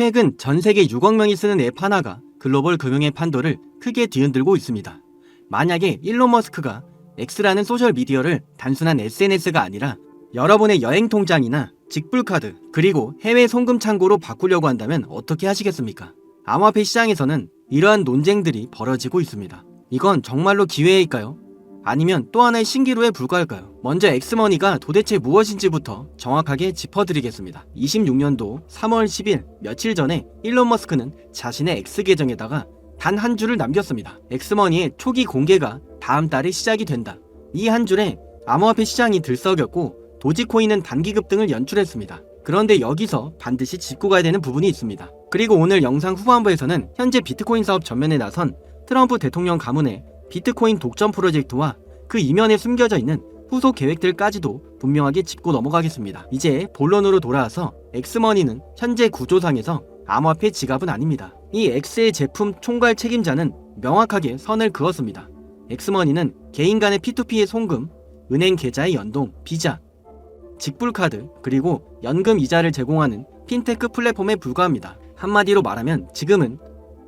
최근 전 세계 6억 명이 쓰는 앱 하나가 글로벌 금융의 판도를 크게 뒤흔들고 있습니다. 만약에 일론 머스크가 X라는 소셜미디어를 단순한 SNS가 아니라 여러분의 여행 통장이나 직불카드 그리고 해외 송금 창고로 바꾸려고 한다면 어떻게 하시겠습니까? 암호화폐 시장에서는 이러한 논쟁들이 벌어지고 있습니다. 이건 정말로 기회일까요? 아니면 또 하나의 신기루에 불과할까요? 먼저 엑스머니가 도대체 무엇인지부터 정확하게 짚어드리겠습니다. 26년도 3월 10일 며칠 전에 일론 머스크는 자신의 X 계정에다가 단 한 줄을 남겼습니다. 엑스머니의 초기 공개가 다음 달에 시작이 된다. 이 한 줄에 암호화폐 시장이 들썩였고 도지코인은 단기 급등을 연출했습니다. 그런데 여기서 반드시 짚고 가야 되는 부분이 있습니다. 그리고 오늘 영상 후반부에서는 현재 비트코인 사업 전면에 나선 트럼프 대통령 가문의 비트코인 독점 프로젝트와 그 이면에 숨겨져 있는 후속 계획들까지도 분명하게 짚고 넘어가겠습니다. 이제 본론으로 돌아와서 엑스머니는 현재 구조상에서 암호화폐 지갑은 아닙니다. 이 X의 제품 총괄 책임자는 명확하게 선을 그었습니다. 엑스머니는 개인 간의 P2P의 송금, 은행 계좌의 연동, 비자, 직불카드, 그리고 연금 이자를 제공하는 핀테크 플랫폼에 불과합니다. 한마디로 말하면 지금은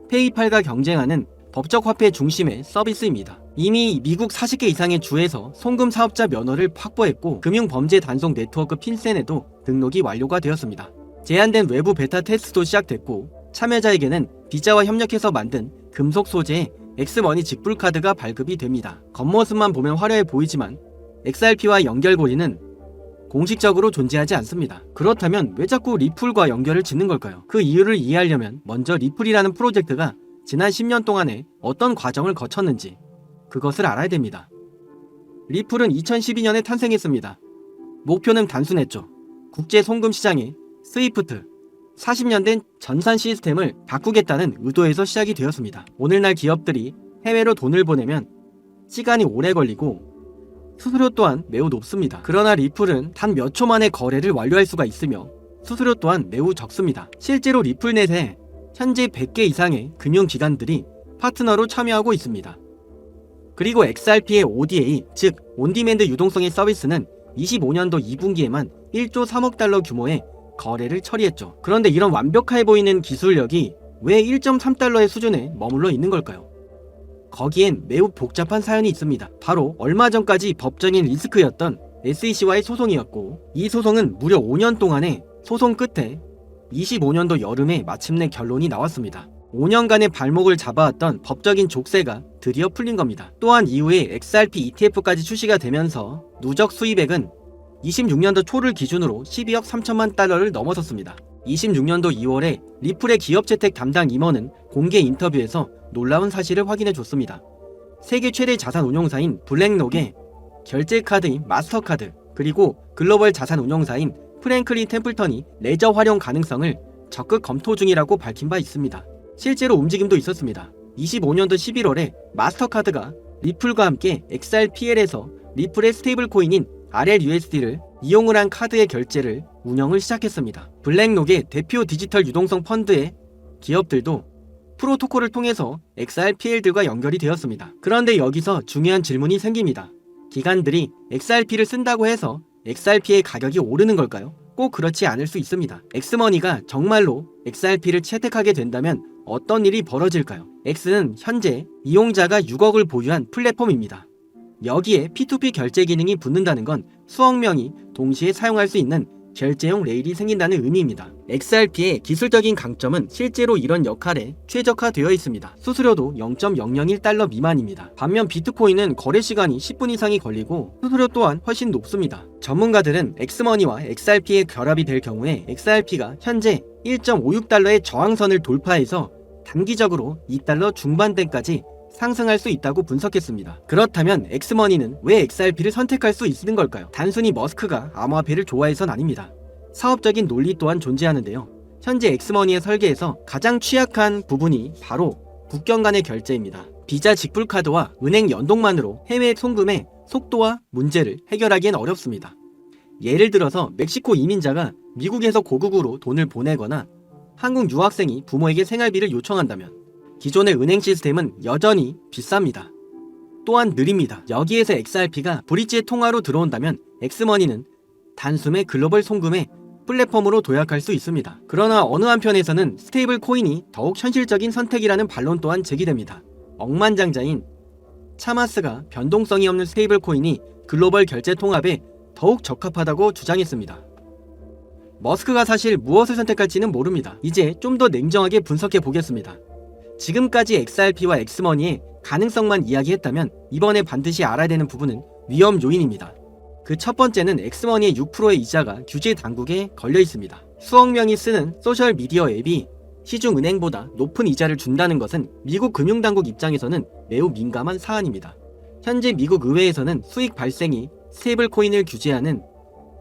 페이팔과 경쟁하는 법적 화폐 중심의 서비스입니다. 이미 미국 40개 이상의 주에서 송금 사업자 면허를 확보했고 금융범죄 단속 네트워크 핀센에도 등록이 완료가 되었습니다. 제한된 외부 베타 테스트도 시작됐고 참여자에게는 비자와 협력해서 만든 금속 소재의 엑스머니 직불카드가 발급이 됩니다. 겉모습만 보면 화려해 보이지만 XRP와 연결고리는 공식적으로 존재하지 않습니다. 그렇다면 왜 자꾸 리플과 연결을 짓는 걸까요? 그 이유를 이해하려면 먼저 리플이라는 프로젝트가 지난 10년 동안에 어떤 과정을 거쳤는지 그것을 알아야 됩니다. 리플은 2012년에 탄생했습니다. 목표는 단순했죠. 국제 송금 시장의 스위프트, 40년 된 전산 시스템을 바꾸겠다는 의도에서 시작이 되었습니다. 오늘날 기업들이 해외로 돈을 보내면 시간이 오래 걸리고 수수료 또한 매우 높습니다. 그러나 리플은 단 몇 초 만에 거래를 완료할 수가 있으며 수수료 또한 매우 적습니다. 실제로 리플넷에 현재 100개 이상의 금융기관들이 파트너로 참여하고 있습니다. 그리고 XRP의 ODA, 즉 온디맨드 유동성의 서비스는 25년도 2분기에만 1조 3억 달러 규모의 거래를 처리했죠. 그런데 이런 완벽해 보이는 기술력이 왜 1.3달러의 수준에 머물러 있는 걸까요? 거기엔 매우 복잡한 사연이 있습니다. 바로 얼마 전까지 법적인 리스크였던 SEC와의 소송이었고 이 소송은 무려 5년 동안의 소송 끝에 25년도 여름에 마침내 결론이 나왔습니다. 5년간의 발목을 잡아왔던 법적인 족쇄가 드디어 풀린 겁니다. 또한 이후에 XRP ETF까지 출시가 되면서 누적 수입액은 26년도 초를 기준으로 12억 3천만 달러를 넘어섰습니다. 26년도 2월에 리플의 기업 채택 담당 임원은 공개 인터뷰에서 놀라운 사실을 확인해 줬습니다. 세계 최대 자산 운용사인 블랙록의 결제 카드인 마스터카드 그리고 글로벌 자산 운용사인 프랭클린 템플턴이 레저 활용 가능성을 적극 검토 중이라고 밝힌 바 있습니다. 실제로 움직임도 있었습니다. 25년도 11월에 마스터카드가 리플과 함께 XRPL에서 리플의 스테이블 코인인 RLUSD를 이용을 한 카드의 결제를 운영을 시작했습니다. 블랙록의 대표 디지털 유동성 펀드의 기업들도 프로토콜을 통해서 XRPL들과 연결이 되었습니다. 그런데 여기서 중요한 질문이 생깁니다. 기관들이 XRP를 쓴다고 해서 XRP의 가격이 오르는 걸까요? 꼭 그렇지 않을 수 있습니다. 엑스머니가 정말로 XRP를 채택하게 된다면 어떤 일이 벌어질까요? X는 현재 이용자가 6억을 보유한 플랫폼입니다. 여기에 P2P 결제 기능이 붙는다는 건 수억 명이 동시에 사용할 수 있는 결제용 레일이 생긴다는 의미입니다. XRP의 기술적인 강점은 실제로 이런 역할에 최적화되어 있습니다. 수수료도 0.001달러 미만입니다. 반면 비트코인은 거래 시간이 10분 이상이 걸리고 수수료 또한 훨씬 높습니다. 전문가들은 엑스머니와 XRP의 결합이 될 경우에 XRP가 현재 1.56달러의 저항선을 돌파해서 단기적으로 2달러 중반대까지 상승할 수 있다고 분석했습니다. 그렇다면 엑스머니는 왜 XRP를 선택할 수 있는 걸까요? 단순히 머스크가 암호화폐를 좋아해선 아닙니다. 사업적인 논리 또한 존재하는데요. 현재 엑스머니의 설계에서 가장 취약한 부분이 바로 국경 간의 결제입니다. 비자 직불카드와 은행 연동만으로 해외 송금의 속도와 문제를 해결하기엔 어렵습니다. 예를 들어서 멕시코 이민자가 미국에서 고국으로 돈을 보내거나 한국 유학생이 부모에게 생활비를 요청한다면 기존의 은행 시스템은 여전히 비쌉니다. 또한 느립니다. 여기에서 XRP가 브릿지의 통화로 들어온다면 엑스머니는 단숨에 글로벌 송금에 플랫폼으로 도약할 수 있습니다. 그러나 어느 한편에서는 스테이블 코인이 더욱 현실적인 선택이라는 반론 또한 제기됩니다. 억만장자인 차마스가 변동성이 없는 스테이블 코인이 글로벌 결제 통합에 더욱 적합하다고 주장했습니다. 머스크가 사실 무엇을 선택할지는 모릅니다. 이제 좀 더 냉정하게 분석해 보겠습니다. 지금까지 XRP와 엑스머니의 가능성만 이야기했다면 이번에 반드시 알아야 되는 부분은 위험 요인입니다. 그 첫 번째는 엑스머니의 6%의 이자가 규제 당국에 걸려 있습니다. 수억 명이 쓰는 소셜 미디어 앱이 시중은행보다 높은 이자를 준다는 것은 미국 금융당국 입장에서는 매우 민감한 사안입니다. 현재 미국 의회에서는 수익 발생이 스테이블 코인을 규제하는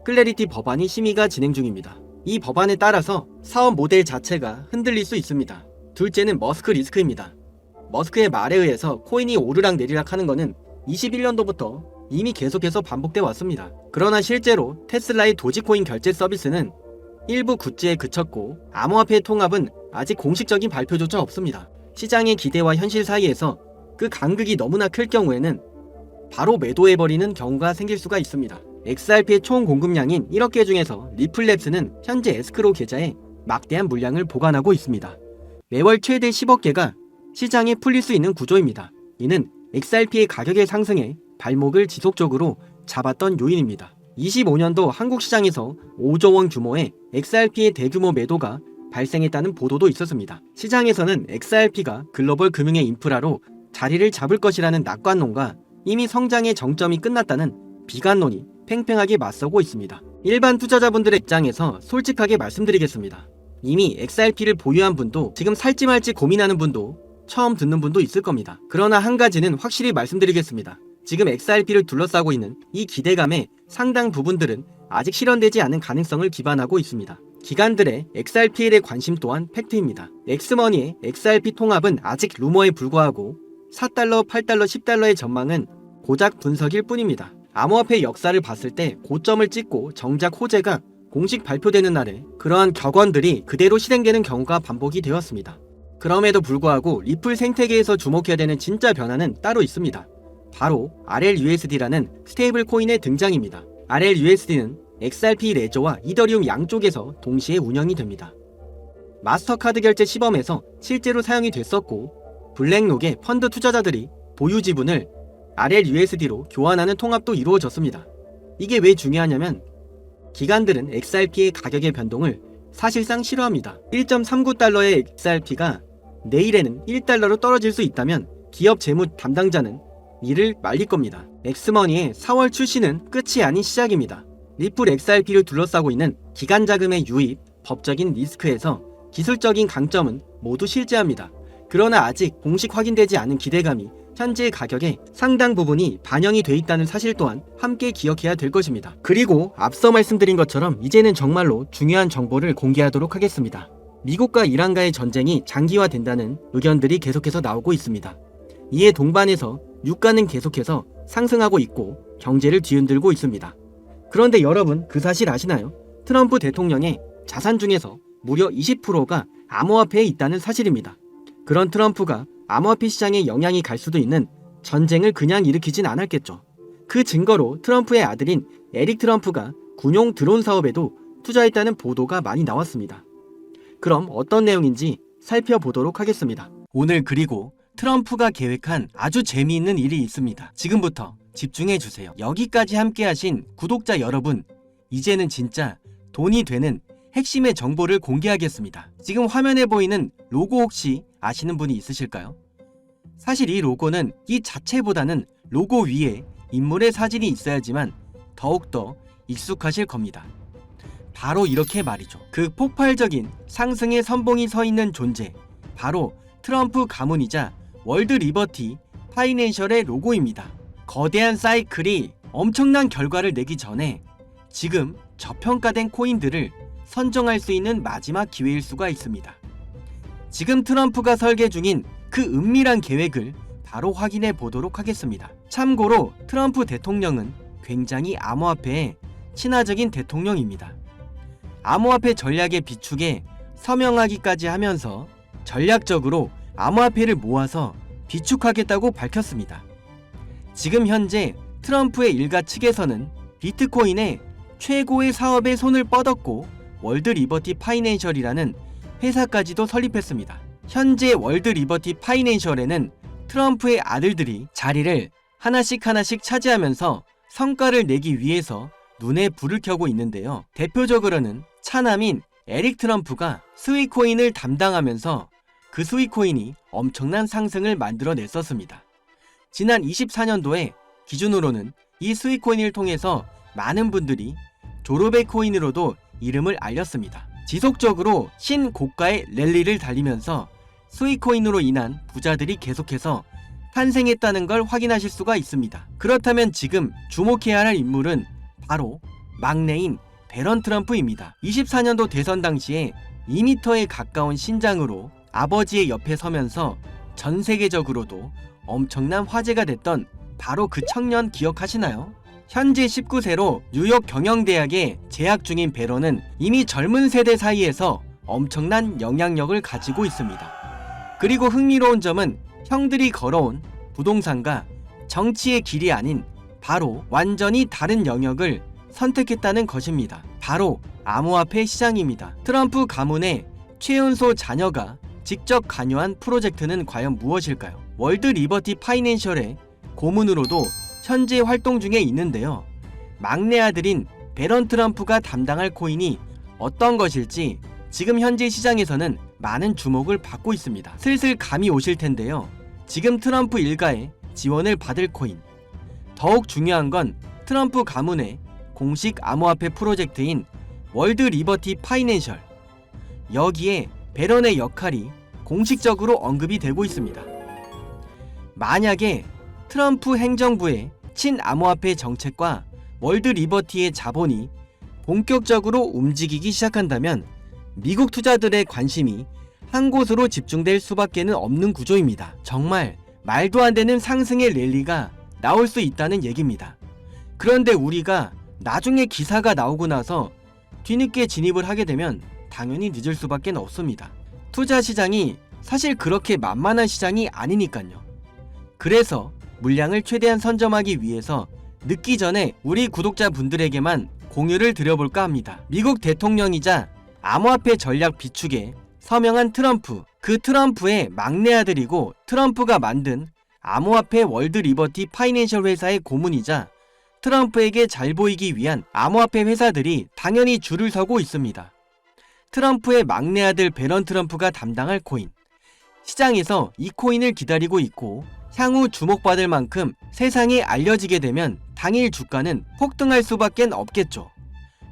클래리티 법안이 심의가 진행 중입니다. 이 법안에 따라서 사업 모델 자체가 흔들릴 수 있습니다. 둘째는 머스크 리스크입니다. 머스크의 말에 의해서 코인이 오르락 내리락 하는 것은 21년도부터 이미 계속해서 반복돼 왔습니다. 그러나 실제로 테슬라의 도지코인 결제 서비스는 일부 굿즈에 그쳤고 암호화폐 통합은 아직 공식적인 발표조차 없습니다. 시장의 기대와 현실 사이에서 그 간극이 너무나 클 경우에는 바로 매도해버리는 경우가 생길 수가 있습니다. XRP의 총 공급량인 1억 개 중에서 리플랩스는 현재 에스크로 계좌에 막대한 물량을 보관하고 있습니다. 매월 최대 10억 개가 시장에 풀릴 수 있는 구조입니다. 이는 XRP의 가격의 상승에 발목을 지속적으로 잡았던 요인입니다. 25년도 한국 시장에서 5조 원 규모의 XRP의 대규모 매도가 발생했다는 보도도 있었습니다. 시장에서는 XRP가 글로벌 금융의 인프라로 자리를 잡을 것이라는 낙관론과 이미 성장의 정점이 끝났다는 비관론이 팽팽하게 맞서고 있습니다. 일반 투자자분들의 입장에서 솔직하게 말씀드리겠습니다. 이미 XRP를 보유한 분도 지금 살지 말지 고민하는 분도 처음 듣는 분도 있을 겁니다. 그러나 한 가지는 확실히 말씀드리겠습니다. 지금 XRP를 둘러싸고 있는 이 기대감의 상당 부분들은 아직 실현되지 않은 가능성을 기반하고 있습니다. 기관들의 XRP에 대해 관심 또한 팩트입니다. 엑스머니의 XRP 통합은 아직 루머에 불과하고 4달러, 8달러, 10달러의 전망은 고작 분석일 뿐입니다. 암호화폐 역사를 봤을 때 고점을 찍고 정작 호재가 공식 발표되는 날에 그러한 격언들이 그대로 실행되는 경우가 반복이 되었습니다. 그럼에도 불구하고 리플 생태계에서 주목해야 되는 진짜 변화는 따로 있습니다. 바로 RLUSD라는 스테이블 코인의 등장입니다. RLUSD는 XRP 레저와 이더리움 양쪽에서 동시에 운영이 됩니다. 마스터카드 결제 시범에서 실제로 사용이 됐었고 블랙록의 펀드 투자자들이 보유 지분을 RLUSD로 교환하는 통합도 이루어졌습니다. 이게 왜 중요하냐면 기관들은 XRP의 가격의 변동을 사실상 싫어합니다. 1.39달러의 XRP가 내일에는 1달러로 떨어질 수 있다면 기업 재무 담당자는 이를 말릴 겁니다. 엑스머니의 4월 출시는 끝이 아닌 시작입니다. 리플 XRP를 둘러싸고 있는 기관 자금의 유입, 법적인 리스크에서 기술적인 강점은 모두 실제합니다. 그러나 아직 공식 확인되지 않은 기대감이 현재의 가격에 상당 부분이 반영이 돼 있다는 사실 또한 함께 기억해야 될 것입니다. 그리고 앞서 말씀드린 것처럼 이제는 정말로 중요한 정보를 공개하도록 하겠습니다. 미국과 이란과의 전쟁이 장기화된다는 의견들이 계속해서 나오고 있습니다. 이에 동반해서 유가는 계속해서 상승하고 있고 경제를 뒤흔들고 있습니다. 그런데 여러분 그 사실 아시나요? 트럼프 대통령의 자산 중에서 무려 20%가 암호화폐에 있다는 사실입니다. 그런 트럼프가 암호화폐 시장에 영향이 갈 수도 있는 전쟁을 그냥 일으키진 않았겠죠. 그 증거로 트럼프의 아들인 에릭 트럼프가 군용 드론 사업에도 투자했다는 보도가 많이 나왔습니다. 그럼 어떤 내용인지 살펴보도록 하겠습니다. 오늘 그리고 트럼프가 계획한 아주 재미있는 일이 있습니다. 지금부터 집중해주세요. 여기까지 함께하신 구독자 여러분, 이제는 진짜 돈이 되는 핵심의 정보를 공개하겠습니다. 지금 화면에 보이는 로고 혹시 아시는 분이 있으실까요? 사실 이 로고는 이 자체보다는 로고 위에 인물의 사진이 있어야지만 더욱더 익숙하실 겁니다. 바로 이렇게 말이죠. 그 폭발적인 상승의 선봉이 서 있는 존재, 바로 트럼프 가문이자 월드 리버티 파이낸셜의 로고입니다. 거대한 사이클이 엄청난 결과를 내기 전에 지금 저평가된 코인들을 선정할 수 있는 마지막 기회일 수가 있습니다. 지금 트럼프가 설계 중인 그 은밀한 계획을 바로 확인해 보도록 하겠습니다. 참고로 트럼프 대통령은 굉장히 암호화폐에 친화적인 대통령입니다. 암호화폐 전략의 비축에 서명하기까지 하면서 전략적으로 암호화폐를 모아서 비축하겠다고 밝혔습니다. 지금 현재 트럼프의 일가 측에서는 비트코인의 최고의 사업에 손을 뻗었고 월드 리버티 파이낸셜이라는 회사까지도 설립했습니다. 현재 월드 리버티 파이낸셜에는 트럼프의 아들들이 자리를 하나씩 차지하면서 성과를 내기 위해서 눈에 불을 켜고 있는데요. 대표적으로는 차남인 에릭 트럼프가 스위코인을 담당하면서 그 스위코인이 엄청난 상승을 만들어냈었습니다. 지난 24년도에 기준으로는 이 스위코인을 통해서 많은 분들이 졸업의 코인으로도 이름을 알렸습니다. 지속적으로 신고가의 랠리를 달리면서 스위코인으로 인한 부자들이 계속해서 탄생했다는 걸 확인하실 수가 있습니다. 그렇다면 지금 주목해야 할 인물은 바로 막내인 배런 트럼프입니다. 24년도 대선 당시에 2m에 가까운 신장으로 아버지의 옆에 서면서 전 세계적으로도 엄청난 화제가 됐던 바로 그 청년 기억하시나요? 현재 19세로 뉴욕 경영대학에 재학 중인 배런은 이미 젊은 세대 사이에서 엄청난 영향력을 가지고 있습니다. 그리고 흥미로운 점은 형들이 걸어온 부동산과 정치의 길이 아닌 바로 완전히 다른 영역을 선택했다는 것입니다. 바로 암호화폐 시장입니다. 트럼프 가문의 최연소 자녀가 직접 관여한 프로젝트는 과연 무엇일까요? 월드 리버티 파이낸셜의 고문으로도 현재 활동 중에 있는데요. 막내 아들인 배런 트럼프가 담당할 코인이 어떤 것일지 지금 현재 시장에서는 많은 주목을 받고 있습니다. 슬슬 감이 오실 텐데요. 지금 트럼프 일가의 지원을 받을 코인, 더욱 중요한 건 트럼프 가문의 공식 암호화폐 프로젝트인 월드 리버티 파이낸셜, 여기에 배런의 역할이 공식적으로 언급이 되고 있습니다. 만약에 트럼프 행정부의 친암호화폐 정책과 월드 리버티의 자본이 본격적으로 움직이기 시작한다면 미국 투자들의 관심이 한 곳으로 집중될 수밖에는 없는 구조입니다. 정말 말도 안 되는 상승의 랠리가 나올 수 있다는 얘기입니다. 그런데 우리가 나중에 기사가 나오고 나서 뒤늦게 진입을 하게 되면 당연히 늦을 수밖에 없습니다. 투자 시장이 사실 그렇게 만만한 시장이 아니니까요. 그래서 물량을 최대한 선점하기 위해서 늦기 전에 우리 구독자분들에게만 공유를 드려볼까 합니다. 미국 대통령이자 암호화폐 전략 비축에 서명한 트럼프, 그 트럼프의 막내 아들이고 트럼프가 만든 암호화폐 월드 리버티 파이낸셜 회사의 고문이자 트럼프에게 잘 보이기 위한 암호화폐 회사들이 당연히 줄을 서고 있습니다. 트럼프의 막내 아들 배런 트럼프가 담당할 코인, 시장에서 이 코인을 기다리고 있고 향후 주목받을 만큼 세상에 알려지게 되면 당일 주가는 폭등할 수밖에 없겠죠.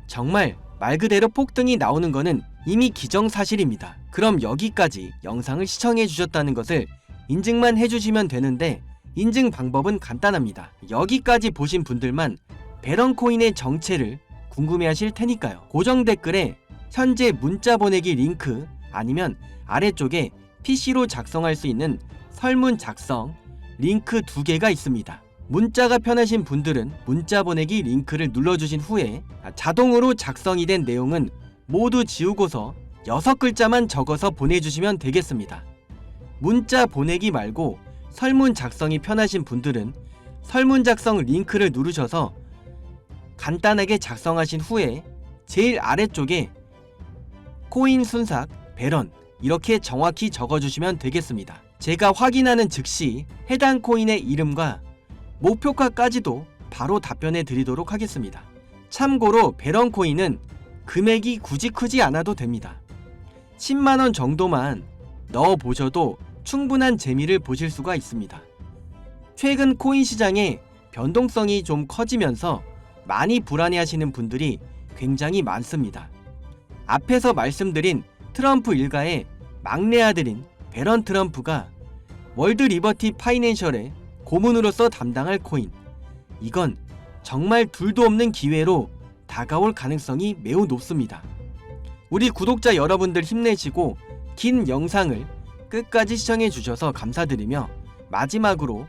정말 말 그대로 폭등이 나오는 거는 이미 기정사실입니다. 그럼 여기까지 영상을 시청해 주셨다는 것을 인증만 해주시면 되는데 인증 방법은 간단합니다. 여기까지 보신 분들만 배런 코인의 정체를 궁금해하실 테니까요. 고정 댓글에 현재 문자 보내기 링크 아니면 아래쪽에 PC로 작성할 수 있는 설문 작성 링크 2개가 있습니다. 문자가 편하신 분들은 문자 보내기 링크를 눌러주신 후에 자동으로 작성이 된 내용은 모두 지우고서 6글자만 적어서 보내주시면 되겠습니다. 문자 보내기 말고 설문 작성이 편하신 분들은 설문 작성 링크를 누르셔서 간단하게 작성하신 후에 제일 아래쪽에 코인 순삭 배런 이렇게 정확히 적어주시면 되겠습니다. 제가 확인하는 즉시 해당 코인의 이름과 목표가까지도 바로 답변해 드리도록 하겠습니다. 참고로 배런 코인은 금액이 굳이 크지 않아도 됩니다. 10만원 정도만 넣어 보셔도 충분한 재미를 보실 수가 있습니다. 최근 코인 시장의 변동성이 좀 커지면서 많이 불안해하시는 분들이 굉장히 많습니다. 앞에서 말씀드린 트럼프 일가의 막내 아들인 배런 트럼프가 월드 리버티 파이낸셜의 고문으로서 담당할 코인, 이건 정말 둘도 없는 기회로 다가올 가능성이 매우 높습니다. 우리 구독자 여러분들 힘내시고 긴 영상을 끝까지 시청해 주셔서 감사드리며 마지막으로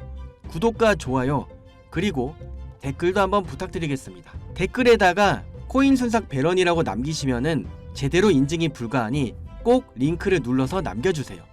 구독과 좋아요 그리고 댓글도 한번 부탁드리겠습니다. 댓글에다가 코인 순삭 배런이라고 남기시면은 제대로 인증이 불가하니 꼭 링크를 눌러서 남겨주세요.